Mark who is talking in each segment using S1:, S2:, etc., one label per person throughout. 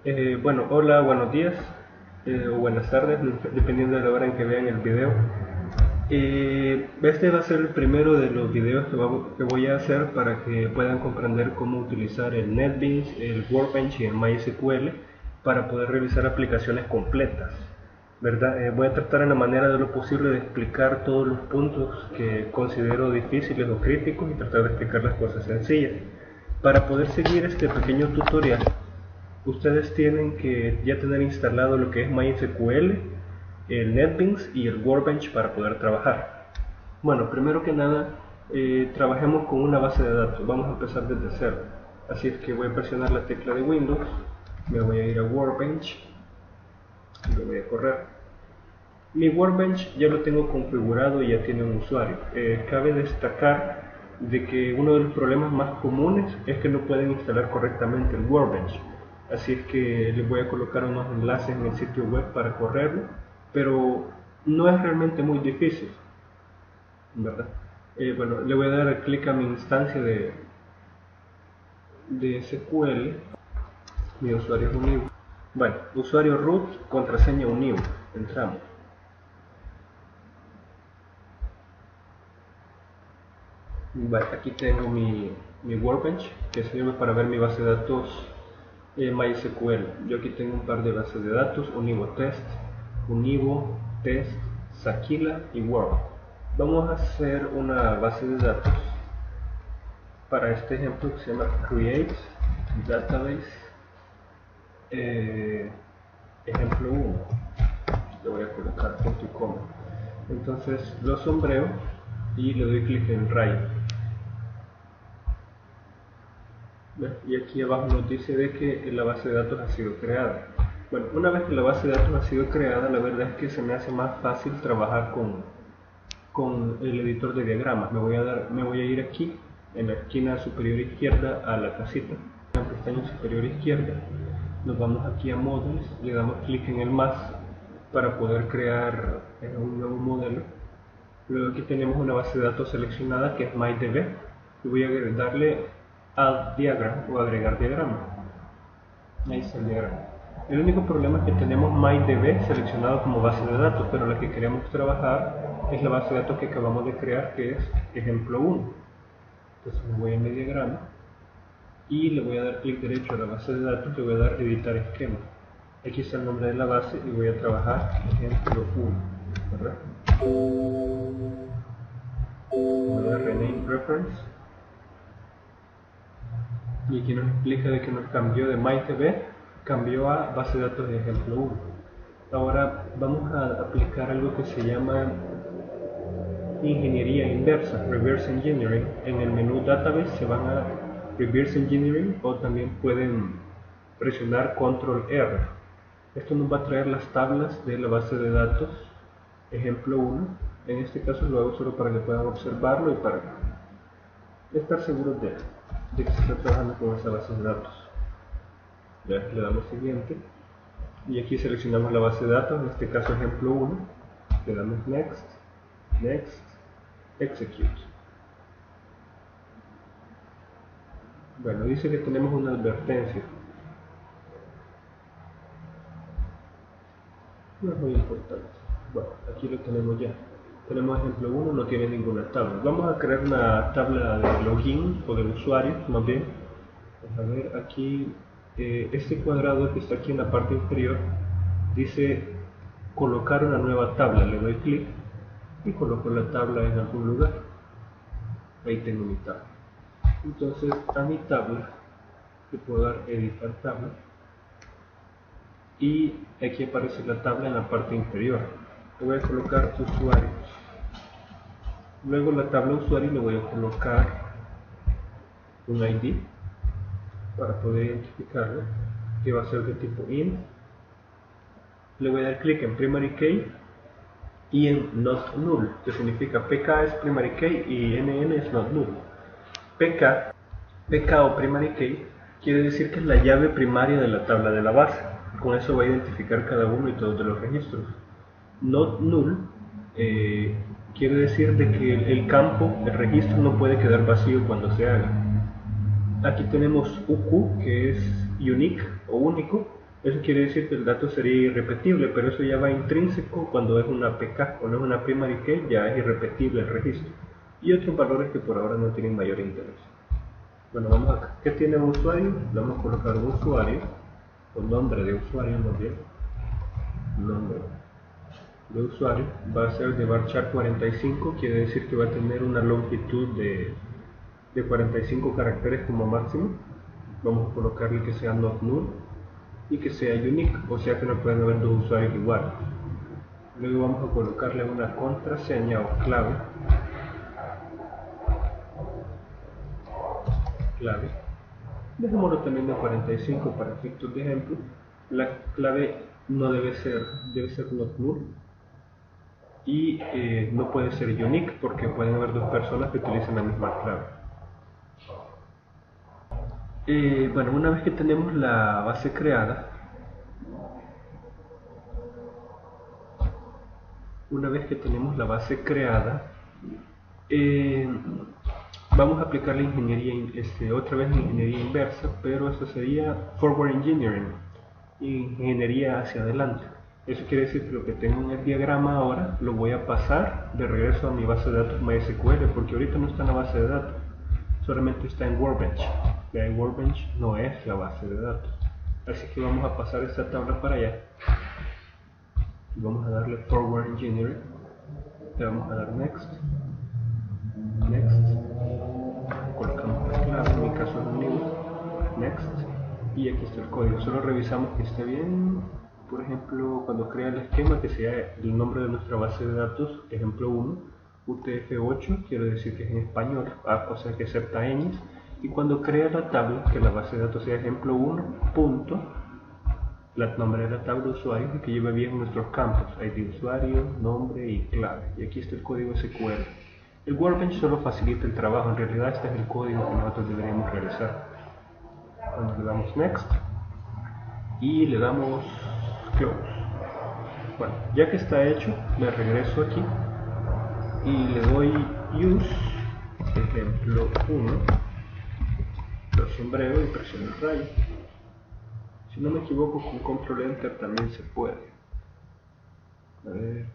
S1: Bueno, hola, buenos días o buenas tardes, dependiendo de la hora en que vean el video. Este va a ser el primero de los videos que voy a hacer para que puedan comprender cómo utilizar el NetBeans, el Workbench y el MySQL para poder realizar aplicaciones completas. ¿Verdad? Voy a tratar en la manera de lo posible de explicar todos los puntos que considero difíciles o críticos y tratar de explicar las cosas sencillas. Para poder seguir este pequeño tutorial, ustedes tienen que ya tener instalado lo que es MySQL, el NetBeans y el Workbench para poder trabajar. Bueno, primero que nada, trabajemos con una base de datos. Vamos a empezar desde cero. Así es que voy a presionar la tecla de Windows, me voy a ir a Workbench y lo voy a correr. Mi Workbench ya lo tengo configurado y ya tiene un usuario. Cabe destacar de que uno de los problemas más comunes es que no pueden instalar correctamente el Workbench. Así es que les voy a colocar unos enlaces en el sitio web para correrlo, pero no es realmente muy difícil, ¿verdad? Bueno, le voy a dar clic a mi instancia de SQL. Mi usuario es Univo. Bueno, usuario root, contraseña Univo. Entramos. Vale, aquí tengo mi Workbench que sirve para ver mi base de datos MySQL. Yo aquí tengo un par de bases de datos, Univo Test, Univo, Test, Sakila y Work. Vamos a hacer una base de datos para este ejemplo que se llama Create Database ejemplo 1. Le voy a colocar punto y coma. Entonces lo sombreo y le doy clic en Write. Y aquí abajo nos dice de que la base de datos ha sido creada. Bueno, una vez que la base de datos ha sido creada, la verdad es que se me hace más fácil trabajar con el editor de diagramas. Me voy a ir aquí en la esquina superior izquierda a la casita, en la pestaña superior izquierda. Nos vamos aquí a Models, le damos clic en el más para poder crear un nuevo modelo. Luego aquí tenemos una base de datos seleccionada que es MyDB y voy a darle Add Diagram o agregar diagrama. Ahí está el diagrama. El único problema es que tenemos MyDB seleccionado como base de datos, pero la que queremos trabajar es la base de datos que acabamos de crear, que es ejemplo 1. Entonces me voy a mi diagrama y le voy a dar clic derecho a la base de datos, le voy a dar editar esquema. Aquí está el nombre de la base y voy a trabajar ejemplo 1, ¿verdad? Voy a dar rename reference y aquí nos explica de que nos cambió de MyDB, cambió a base de datos de ejemplo 1. Ahora vamos a aplicar algo que se llama ingeniería inversa, reverse engineering. En el menú database se van a reverse engineering o también pueden presionar control R. Esto nos va a traer las tablas de la base de datos ejemplo 1. En este caso lo hago solo para que puedan observarlo y para estar seguros de que se está trabajando con esa base de datos. Ya le damos siguiente y aquí seleccionamos la base de datos, en este caso ejemplo 1, le damos next, next, execute. Bueno, dice que tenemos una advertencia. No es muy importante. Bueno, aquí lo tenemos ya. Tenemos ejemplo 1, no tiene ninguna tabla. Vamos a crear una tabla de login o de usuario, más bien. A ver, aquí, este cuadrado que está aquí en la parte inferior, dice colocar una nueva tabla. Le doy clic y coloco la tabla en algún lugar. Ahí tengo mi tabla. Entonces, a mi tabla, le puedo dar editar tabla. Y aquí aparece la tabla en la parte inferior. Le voy a colocar usuarios. Luego la tabla usuario le voy a colocar un ID para poder identificarlo, que va a ser de tipo int. Le voy a dar clic en primary key y en not null, que significa pk es primary key y nn es not null. pk o primary key quiere decir que es la llave primaria de la tabla de la base. Con eso va a identificar cada uno y todos de los registros. Not null quiere decir de que el campo, el registro no puede quedar vacío cuando se haga. Aquí tenemos UQ, que es unique o único, Eso quiere decir que el dato sería irrepetible, pero eso ya va intrínseco cuando es una PK, cuando es una primary key ya es irrepetible el registro. Y otros valores que por ahora no tienen mayor interés. Bueno, vamos acá. ¿Qué tiene un usuario? Le vamos a colocar un usuario, o nombre de usuario más bien. Nombre de usuario va a ser de varchar 45, quiere decir que va a tener una longitud de 45 caracteres como máximo. Vamos a colocarle que sea not null y que sea unique, o sea que no pueden haber dos usuarios iguales. Luego vamos a colocarle una contraseña o clave. Dejémoslo también de 45 para efectos de ejemplo. La clave no debe ser not null y no puede ser unique porque pueden haber dos personas que utilicen la misma clave. Bueno, una vez que tenemos la base creada, vamos a aplicar la ingeniería, otra vez la ingeniería inversa, pero eso sería forward engineering, ingeniería hacia adelante. Eso quiere decir que lo que tengo en el diagrama ahora lo voy a pasar de regreso a mi base de datos MySQL, porque ahorita no está en la base de datos, solamente está en Workbench. La de Workbench no es la base de datos, así que vamos a pasar esta tabla para allá y vamos a darle forward engineering, le vamos a dar next, colocamos la clave, en mi caso es un new, next, y aquí está el código. Solo revisamos que esté bien. Por ejemplo, cuando crea el esquema, que sea el nombre de nuestra base de datos, ejemplo 1, UTF-8, quiere decir que es en español, o sea que acepta ñes, y cuando crea la tabla, que la base de datos sea ejemplo 1, punto, el nombre de la tabla de usuario y que lleve bien nuestros campos, ID usuario, nombre y clave. Y aquí está el código SQL. El Workbench solo facilita el trabajo, en realidad este es el código que nosotros deberíamos realizar. Cuando le damos Next y le damos Close. Bueno, ya que está hecho, me regreso aquí y le doy Use, ejemplo 1, lo sombrero y presiono el rayo. Si no me equivoco, con Control Enter también se puede. A ver,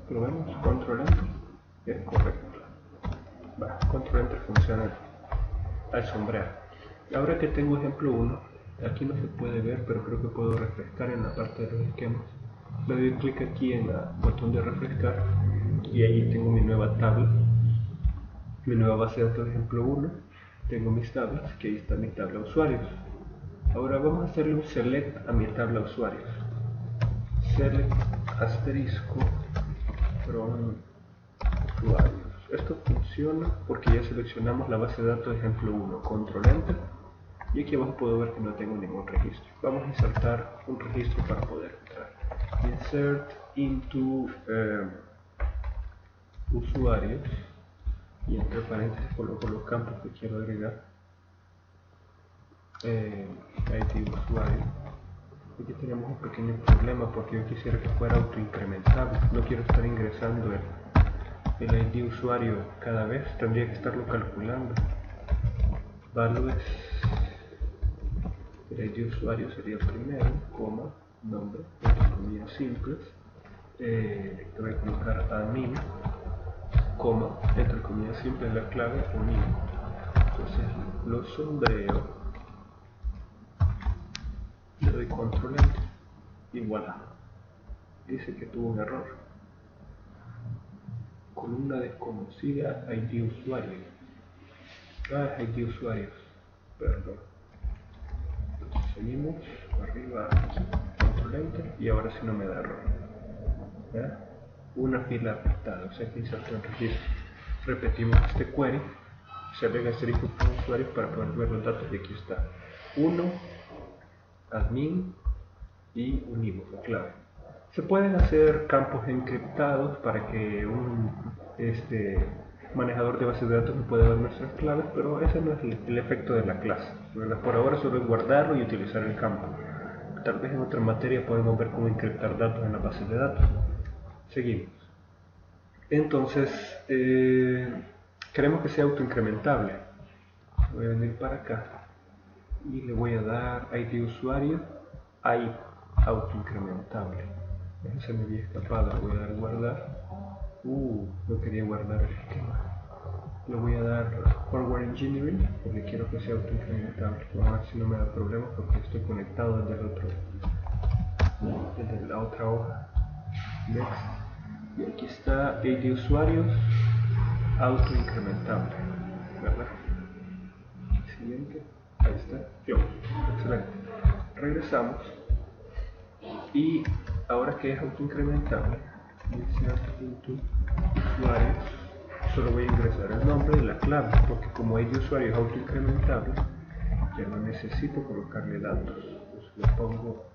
S1: probemos Control Enter. Es correcto. Va, Control Enter funciona al sombrear. Ahora que tengo ejemplo 1, aquí no se puede ver, pero creo que puedo refrescar en la parte de los esquemas. Le doy clic aquí en el botón de refrescar y ahí tengo mi nueva tabla, mi nueva base de datos de ejemplo 1. Tengo mis tablas, que ahí está mi tabla usuarios. Ahora vamos a hacerle un select a mi tabla usuarios. Select asterisco from usuarios. Esto funciona porque ya seleccionamos la base de datos de ejemplo 1. Control Enter. Y aquí abajo puedo ver que no tengo ningún registro. Vamos a insertar un registro para poder entrar. Insert into usuarios. Y entre paréntesis coloco los campos que quiero agregar. ID usuario. Aquí tenemos un pequeño problema porque yo quisiera que fuera autoincrementable. No quiero estar ingresando el ID usuario cada vez, tendría que estarlo calculando. Values, el ID usuario sería el primero, coma, nombre, entre comillas simples. Le voy a colocar admin, coma, entre comillas simples, la clave unido. Entonces lo sombreo, le doy control enter y voilà. Dice que tuvo un error. Columna desconocida, ID usuario. ID usuarios, perdón. Entonces seguimos, arriba, aquí, control enter y ahora sí no me da error. ¿Ya? Una fila apretada, o sea que inserto el registro. Repetimos este query, se agrega asterisco con usuarios para poder ver los datos y aquí está 1, admin y unimos la clave. Se pueden hacer campos encriptados para que un manejador de bases de datos no pueda ver nuestras claves, pero ese no es el efecto de la clase, ¿verdad? Por ahora solo es guardarlo y utilizar el campo. Tal vez en otra materia podemos ver cómo encriptar datos en la base de datos. Seguimos. Entonces, queremos que sea autoincrementable. Voy a venir para acá y le voy a dar ID usuario, hay autoincrementable. Eso se me había escapado, le voy a dar guardar. No quería guardar el esquema. Le voy a dar forward engineering porque quiero que sea autoincrementable. Vamos a ver si no me da problemas porque estoy conectado desde el otro, desde la otra hoja. Next. Y aquí está ID usuarios autoincrementable, ¿verdad? Siguiente. Ahí está. Excelente. Regresamos. Y ahora que es autoincrementable, usuarios, solo voy a ingresar el nombre y la clave, porque como ID usuario es autoincrementable, ya no necesito colocarle datos. Entonces le pongo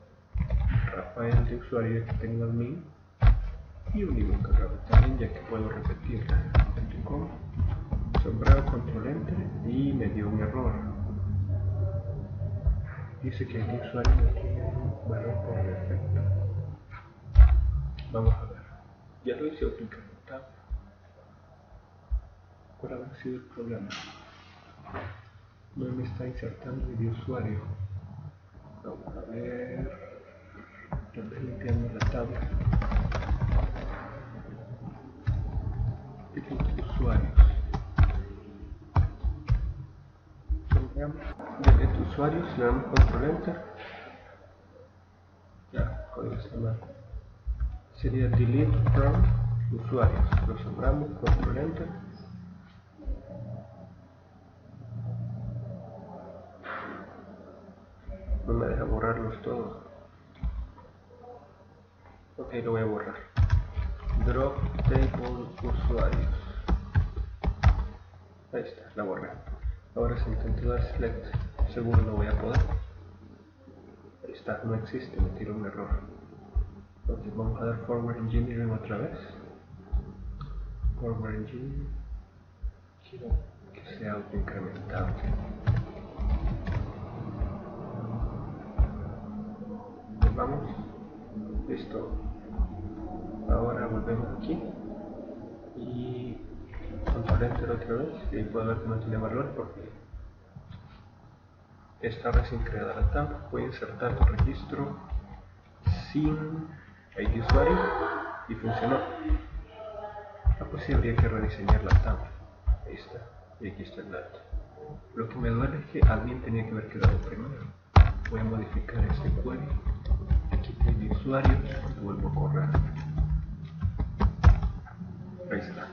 S1: Rafael de usuario, que tengo admin, y un nivel cargado también, ya que puedo repetir. Sombrero, control enter, y me dio un error. Dice que el usuario no tiene un valor por defecto. Vamos a ver. Ya lo hice autoincrementable. ¿Cuál habrá sido el problema? No me está insertando el de usuario. Vamos a ver. Tal vez limpiando la tabla. Usuarios. Delete usuarios, le damos control enter. Ya, código está mal. Sería delete from usuarios. Lo sombramos, control enter. No me deja borrarlos todos. Ok, lo voy a borrar. Drop table usuarios. Ahí está, la borré. Ahora si intento dar select, seguro no voy a poder. Ahí está, no existe, me tiró un error. Entonces vamos a dar forward engineering otra vez. Forward engineering. Quiero que sea autoincrementable. Vamos. Listo. Ahora volvemos aquí. Y control enter otra vez. Y puedo ver que no tiene valor porque está recién creada la tabla. Voy a insertar el registro sin ID usuario y funcionó. Pues sí, habría que rediseñar la tabla. Ahí está. Y aquí está el dato. Lo que me duele es que admin tenía que haber quedado primero. Voy a modificar este query. Aquí tengo usuario y vuelvo a correr. Ahí está.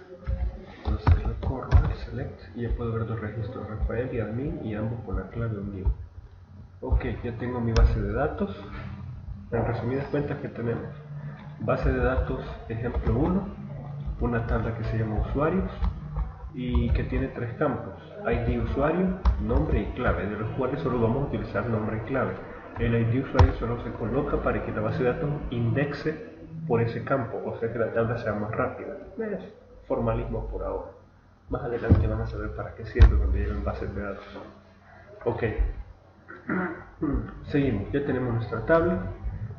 S1: Entonces lo corro al select y ya puedo ver los registros Rafael y admin y ambos con la clave unido. Ok, ya tengo mi base de datos. En resumidas cuentas, que tenemos base de datos ejemplo 1, una tabla que se llama usuarios y que tiene 3 campos: ID usuario, nombre y clave, de los cuales solo vamos a utilizar nombre y clave. El ID usuario solo se coloca para que la base de datos indexe por ese campo, o sea que la tabla sea más rápida. Es formalismo por ahora. Más adelante van a saber para qué sirve cuando lleguen bases de datos. Ok. Seguimos, ya tenemos nuestra tabla.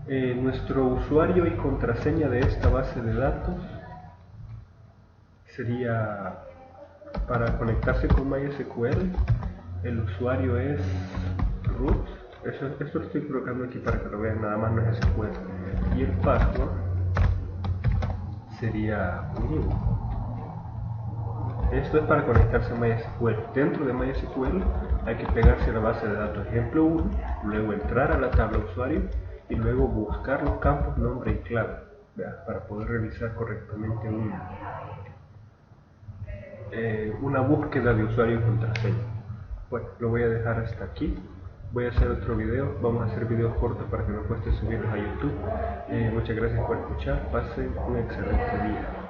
S1: Nuestro usuario y contraseña de esta base de datos sería, para conectarse con MySQL, el usuario es root. Esto lo estoy colocando aquí para que lo vean, nada más no es SQL. Y el password sería new. Esto es para conectarse a MySQL. Dentro de MySQL hay que pegarse a la base de datos ejemplo 1, luego entrar a la tabla usuario y luego buscar los campos nombre y clave, para poder realizar correctamente una búsqueda de usuario y contraseña. Bueno, lo voy a dejar hasta aquí. Voy a hacer otro video. Vamos a hacer videos cortos para que no cueste subirlos a YouTube. Muchas gracias por escuchar. Pasen un excelente día.